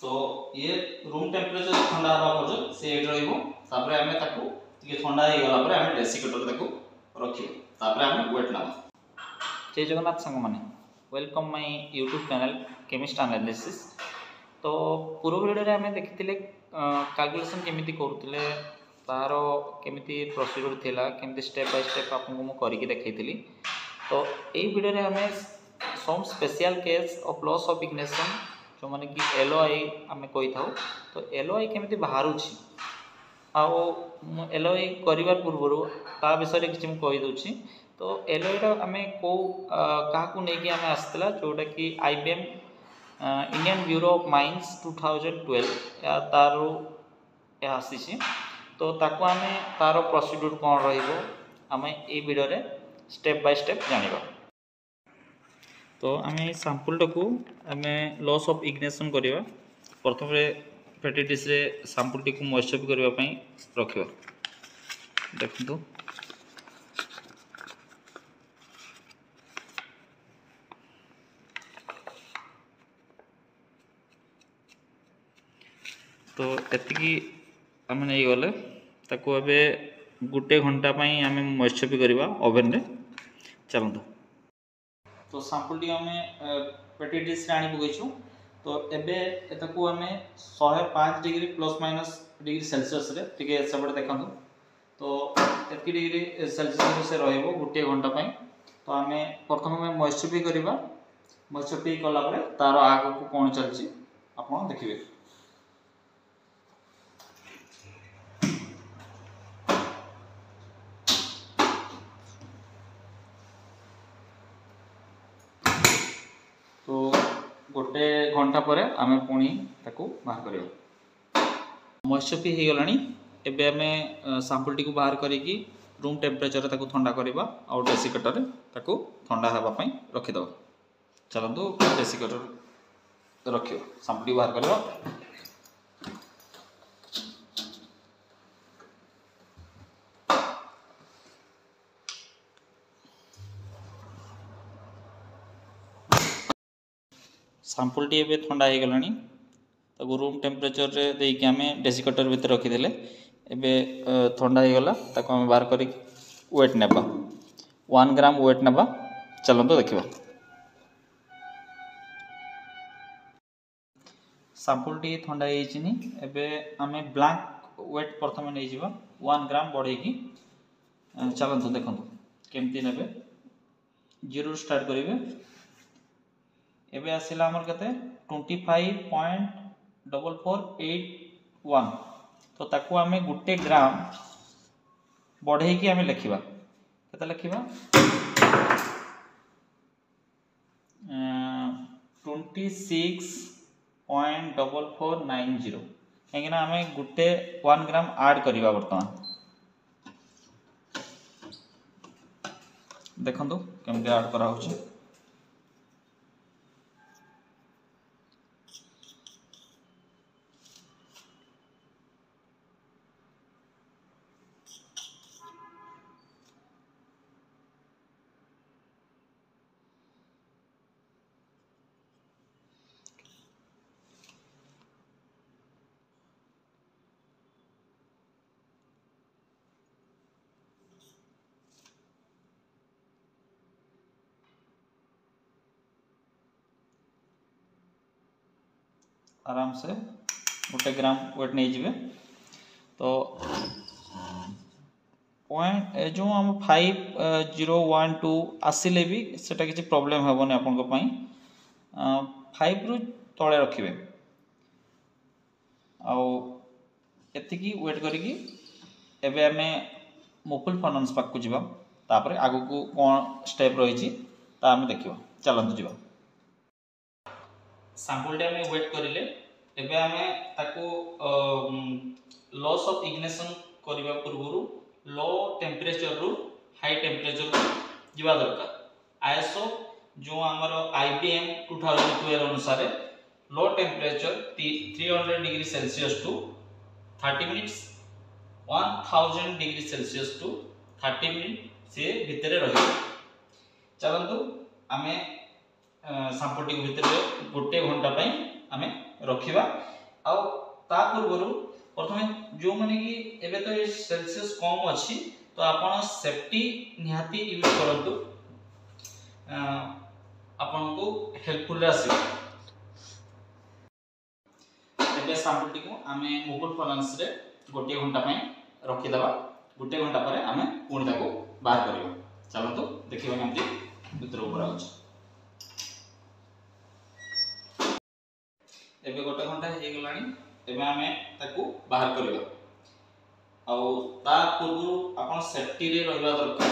तो ये room temperature ठंडा हवा पर्यंत से एट रहिबो तापर हमें ताकू टिके ठंडा हे गला पर हमें डेसिकेटर ताकू रखियो तापर हमें वेट ना जय जगन्नाथ संग माने welcome my YouTube channel chemist analysis. तो पूर्व वीडियो रे हमें देखिथिले कैलकुलेशन केमिति करूथिले तार केमिति प्रोसीजर थिला केमिति स्टेप बाय स्टेप आपको मु करिकि देखैथिली। तो ए वीडियो रे हमें some special case of loss of ignition जो माने कि एलओआई हमें कहि थाउ। तो एलओआई केमिति बाहरुछि आउ एलओआई करिवार पूर्वरु ता विषय रे किछि मु कहि दउछि। तो एलओआई रा हमें को काहाकू नै कि हमें आस्तला जोटा कि IBM Indian bureau of mines 2012 या तारो या आसीछि। तो ताको हमें तारो प्रोसीड्यूर कोन रहिबो हमें ए वीडियो रे स्टेप बाय स्टेप जानिबा। तो हमें सैंपल टाकू हमें लॉस ऑफ इग्निशन करिवा प्रथम रे पेटी डिश रे सैंपल टी को मॉइस्चर करबा पई रखिबा। देखंतु तो एतिकी आम नहीं गले ताको अबे गुटे घंटा पई आम मॉइस्चर करवा ओवन रे। चलतु तो सैंपल टी आम पेटी डिश रे आनी पकईछु। तो एबे एताकू आम 105 degree plus minus degree Celsius रे टिके सबड देखंतु। तो एतकी डिग्री सेल्सियस से रहइबो गुटे घंटा पई। तो आम प्रथम में मॉइस्चर भी करवा मॉइस्चर भी कला परे तार आगो को कोन चलची आपण देखिबे। तो गोटे घंटा पर आम पुणी ताकू बाहर करियो। मॉइस्चर भी हो गलानी एबे आमे सैंपल टी को बाहर करिकी रूम टेम्परेचर ताकू ठंडा करबा और डेसिकेटर ताकू ठंडा हेबा पई रखि दो। चलंतु डेसिकेटर रखियो सैंपल टी बाहर करबा। सैंपल टी एबे ठंडा हो गलानी ताको रूम टेम्परेचर रे देकी आमे डेसिकेटर भीतर रखी देले एबे ठंडा हो गला ताको आमे बाहर करी वेट नेबा 1 ग्राम वेट नेबा। चलंतो देखिबा सैंपल टी ठंडा हो छिनी एबे आमे ब्लैंक वेट प्रथम नै जिबा 1 ग्राम बढ़े की। चलंतो देखंतु केमती नेबे 0 स्टार्ट करिवे। एबे आसिला हमर कते 25.4481। तो ताकू आमे गुटे ग्राम बढ़े की आमे लिखिबा कते लिखिबा 26.4490 काहेकि ना आमे गुटे 1 ग्राम ऐड करिबा वर्तमान। देखंतु केमते ऐड करा होछि। आराम से गोटे ग्राम वेट नहीं जिवे। तो पॉइंट जो हम 5012 आसिले भी सेटा किसी प्रॉब्लम हेबोनी आपन को पई 5 रु तळे रखिबे आउ एतिकी वेट करिकी एबे हमें मुकुल फाइनेंस पाक को जिबा तापर आगु को कोन स्टेप रही छी ता हम देखिबा। चलंतु जिबा सैंपल टे हमें वेट करिले एबे हमें ताको लॉस ऑफ इग्निशन करबा पूर्वरु लो टेम्परेचर रु हाई टेम्परेचर को जिबा दरकार। आईएसओ जो हमर आईबीएम 2012 अनुसार low temperature 300 degree celsius to 30 minutes 1000 degree celsius to 30 minute से भितर रही। चलंतु आमे सैंपल टी भीतर गोटे घंटा पई आमे रखिबा आ ता पूर्व प्रथमे जो माने कि एबे तो सेल्सियस कम अछि तो आपण सेफ्टी निहाती यूज करंतु आपण को हेल्पफुल आसी एबे सैंपल को आमे मुकुट फाइनेंस रे गोटे घंटा पय रखि दबा गोटे घंटा परे आमे पुणी ताको बाहर करियो चलंतु देखिबा केमती भितर ऊपर आउछ एबे गोटे घंटा हे गलानी एबे आमे ताको बाहर करियो आ ता पूर्व आपण सेफ्टी रे रहबा दरकार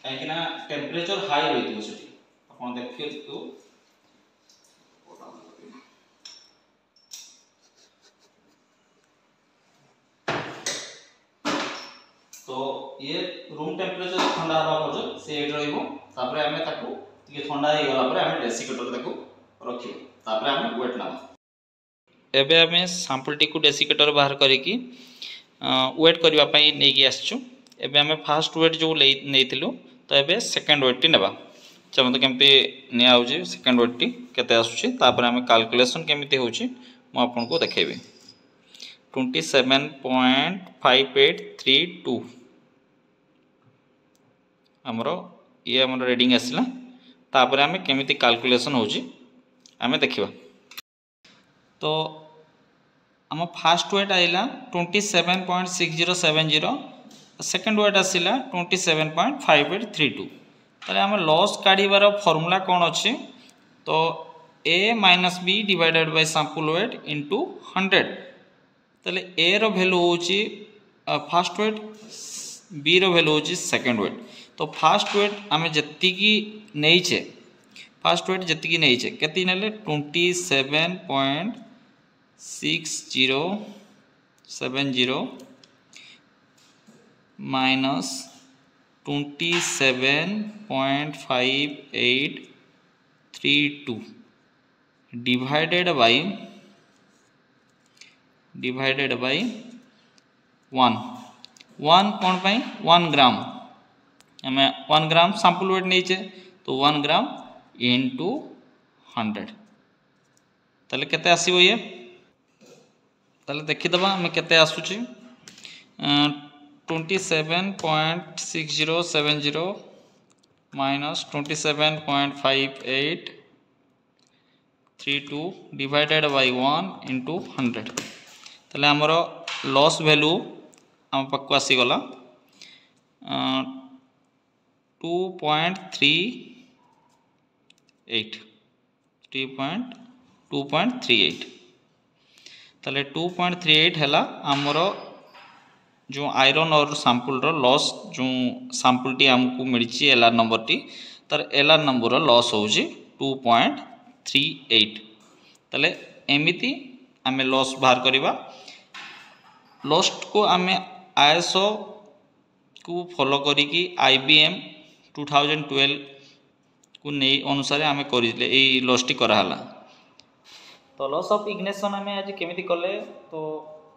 काहे ना टेंपरेचर हाई होइतो सेठी आपण देखियो तो तो ये रूम टेंपरेचर ठंडा हवा पर्यंत से एट रहइबो तापर हमें ताको टिके ठंडा हे गला पर हमें डेसिकेटर ताको रखियो तापर हमें वेट ना एबे हमें सैंपल टी को डेसिकेटर बाहर करिकी वेट करबा पई नेकी आछू एबे हमें फर्स्ट वेट जो नेइतिलु तो एबे सेकंड वेट टी नेबा चलतो केमती ने आउची सेकंड वेट टी केते आछुची तापर हमें कैलकुलेशन केमिति होची म आपन को देखेबे 27.5832 हमरो ये हमरो रीडिंग आसला तापर हमें केमिति कैलकुलेशन होची हमें देखिबा तो हम फर्स्ट वेट आइला 27.6070 सेकंड वेट आसिला 27.5832 ताले हम लॉस काढिबार फार्मूला कोन अछि तो a - b divided by sample weight into 100 ताले a रो वैल्यू होची फर्स्ट वेट b रो वैल्यू होची सेकंड वेट तो फर्स्ट वेट आमे जत्ती की नै छे फर्स्ट वेट जत्ती की नै छे केती नेले 27.6070 माइनस 27.5832 डिवाइडेड बाय 1 कोन पई 1 ग्राम हमें 1 ग्राम सैंपल वेट नहीं छे तो 1 ग्राम इनटू 100 ताले केते आसीबो ये ताले देखि दबा हमें केते आसुची 27.6070 माइनस 27.5832 डिवाइडेड बाय 1 इनटू 100 ताले हमरो लॉस वैल्यू हम पक्को आसी गला 2.38 ताले 2.38 हैला हमरो जो आयरन और सैंपल रो लॉस जो सैंपल टी हमको मिलची एलआर नंबर टी तर एलआर नंबर रो लॉस होची 2.38 ताले एमिति हमें लॉस बाहर करिबा लॉस्ट को हमें आईएसओ को फॉलो करी कि आईबीएम 2012 को नहीं अनुसार आम कर लॉस टी कराला तो लॉस ऑफ इग्निशन आम आज केमिति कले तो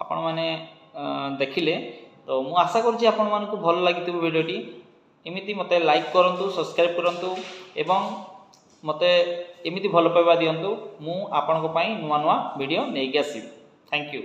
आपण माने देखिले तो मु आशा करछि आपण मानकु भल लागिथिबो वीडियोटी एमिति मते लाइक करंतु सब्सक्राइब करंतु एवं मते एमिति भल पाइबा दियंतु मु आपनको पई नुवा नुवा वीडियो नेकी आसी थैंक यू।